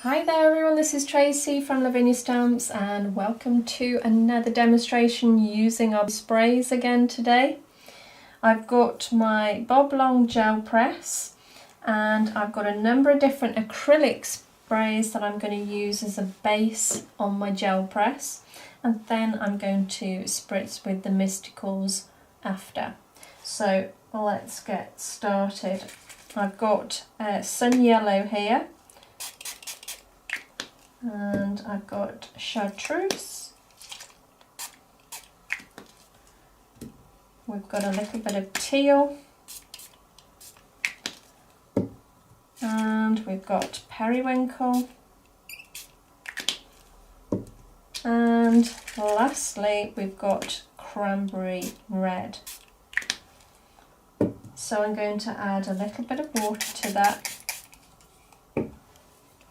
Hi there everyone, this is Tracy from Lavinia Stamps and welcome to another demonstration using our sprays again today. I've got my Bob Long gel press and I've got a number of different acrylic sprays that I'm going to use as a base on my gel press, and then I'm going to spritz with the Mysticals after. So let's get started. I've got sun yellow here. And I've got chartreuse. We've got a little bit of teal. And we've got periwinkle. And lastly, we've got cranberry red. So I'm going to add a little bit of water to that,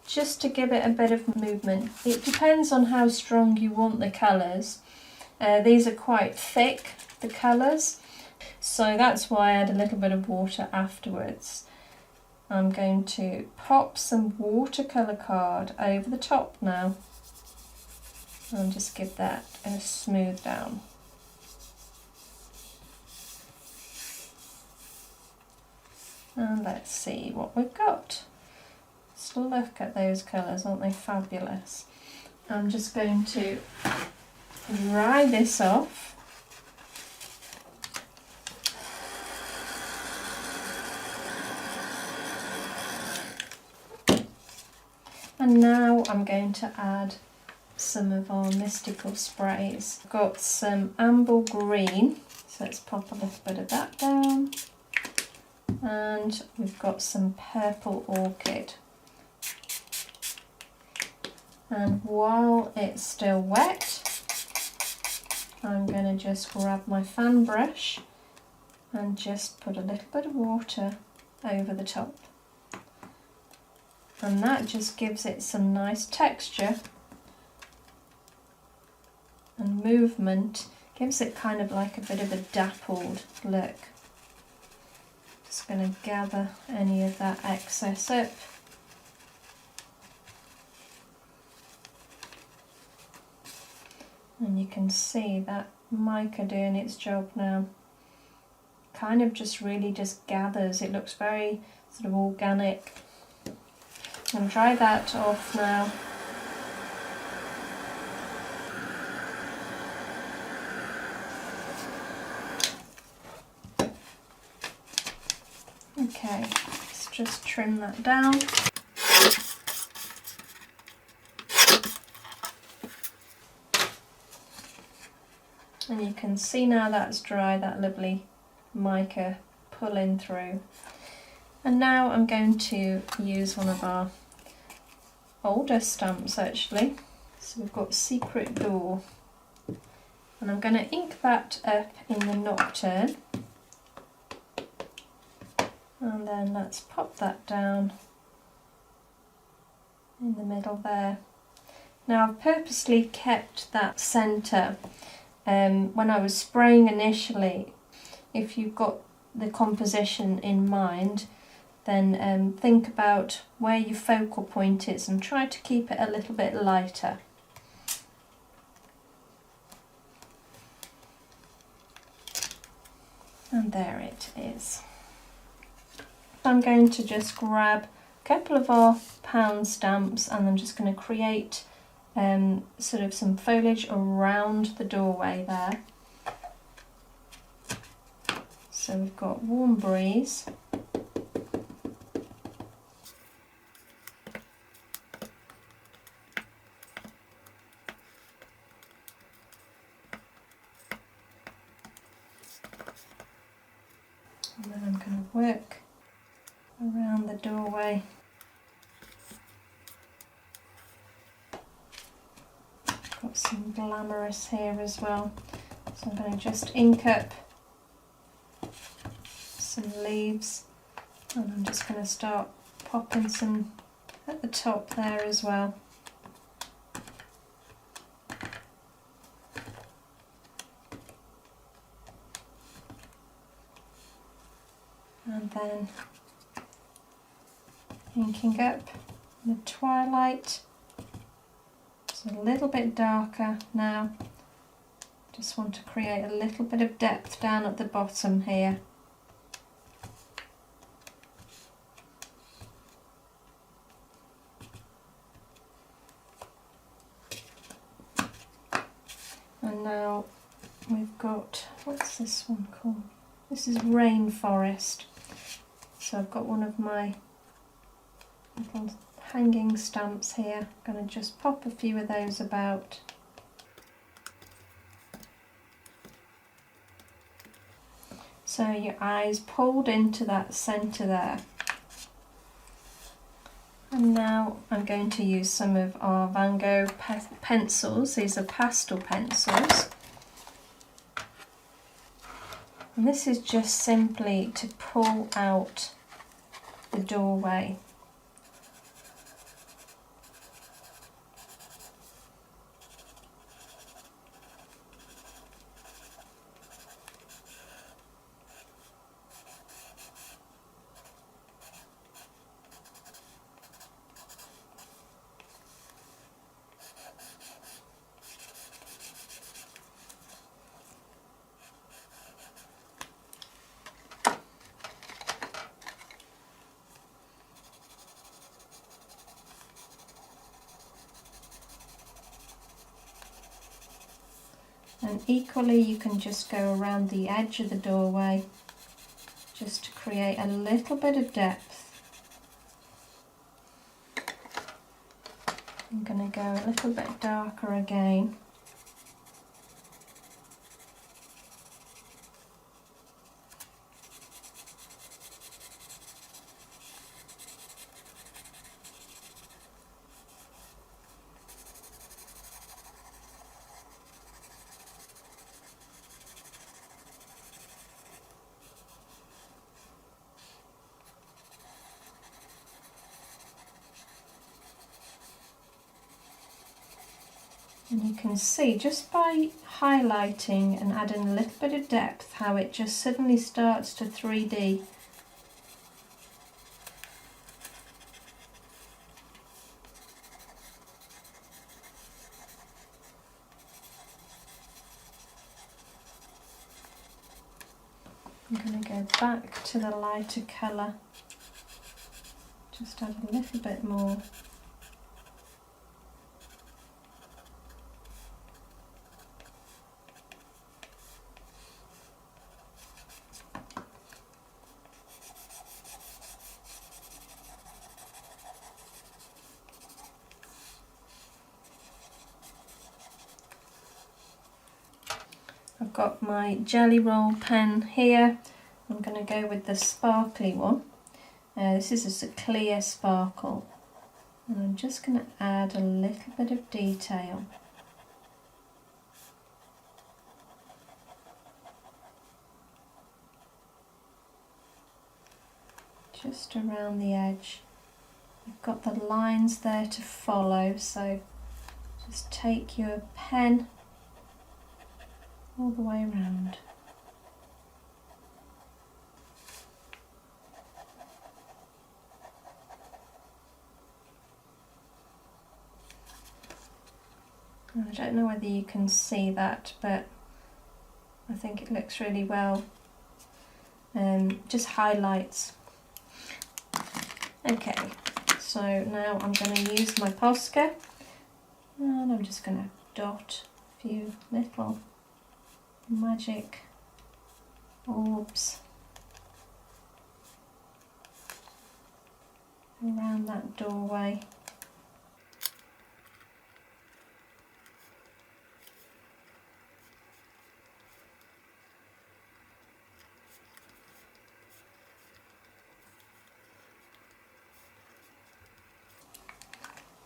just to give it a bit of movement. It depends on how strong you want the colours. These are quite thick, the colours, so that's why I add a little bit of water afterwards. I'm going to pop some watercolour card over the top now and just give that a smooth down. And let's see what we've got. Just look at those colours, aren't they fabulous? I'm just going to dry this off. And now I'm going to add some of our mystical sprays. I've got some amber green, so let's pop a little bit of that down. And we've got some purple orchid. And while it's still wet, I'm going to just grab my fan brush and just put a little bit of water over the top. And that just gives it some nice texture and movement, gives it kind of like a bit of a dappled look. Just going to gather any of that excess up. And you can see that mica doing its job now. Kind of just really just gathers. It looks very sort of organic. I'm going to dry that off now. Okay, let's just trim that down. And you can see now that's dry, that lovely mica pulling through. And now I'm going to use one of our older stamps actually. So we've got Secret Door. And I'm going to ink that up in the Nocturne. And then let's pop that down in the middle there. Now I've purposely kept that centre. When I was spraying initially, if you've got the composition in mind, then think about where your focal point is and try to keep it a little bit lighter. And there it is. I'm going to just grab a couple of our pound stamps and I'm just going to create sort of some foliage around the doorway there. So we've got Warm Breeze. And then I'm going to work around the doorway. Got some glamorous here as well, so I'm going to just ink up some leaves and I'm just going to start popping some at the top there as well. And then inking up the twilight. It's a little bit darker now. Just want to create a little bit of depth down at the bottom here. And now we've got, what's this one called? This is Rainforest. So I've got one of my little hanging stamps here. I'm going to just pop a few of those about. So your eyes pulled into that centre there. And now I'm going to use some of our Van Gogh pencils. These are pastel pencils. And this is just simply to pull out the doorway. And equally you can just go around the edge of the doorway just to create a little bit of depth. I'm going to go a little bit darker again. And you can see just by highlighting and adding a little bit of depth how it just suddenly starts to 3D. I'm going to go back to the lighter colour, just add a little bit more. I've got my jelly roll pen here. I'm going to go with the sparkly one. This is just a clear sparkle. And I'm just going to add a little bit of detail. Just around the edge. You've got the lines there to follow, so just take your pen all the way around. I don't know whether you can see that, but I think it looks really well. Just highlights. Okay, so now I'm going to use my Posca and I'm just going to dot a few little magic orbs around that doorway.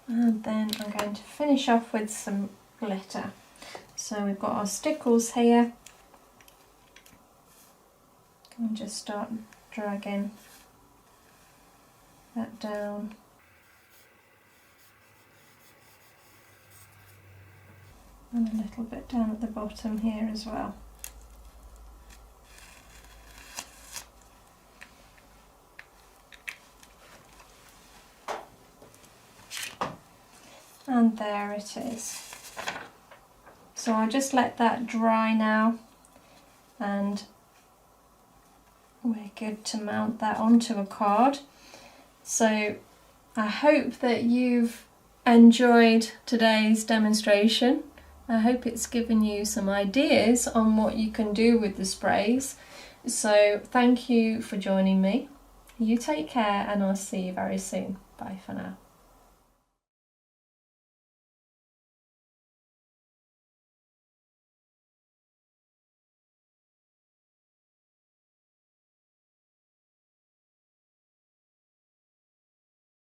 And then I'm going to finish off with some glitter. So we've got our Stickles here. And just start dragging that down. And a little bit down at the bottom here as well. And there it is. So I'll just let that dry now, and we're good to mount that onto a card. So I hope that you've enjoyed today's demonstration. I hope it's given you some ideas on what you can do with the sprays. So thank you for joining me. You take care, and I'll see you very soon. Bye for now.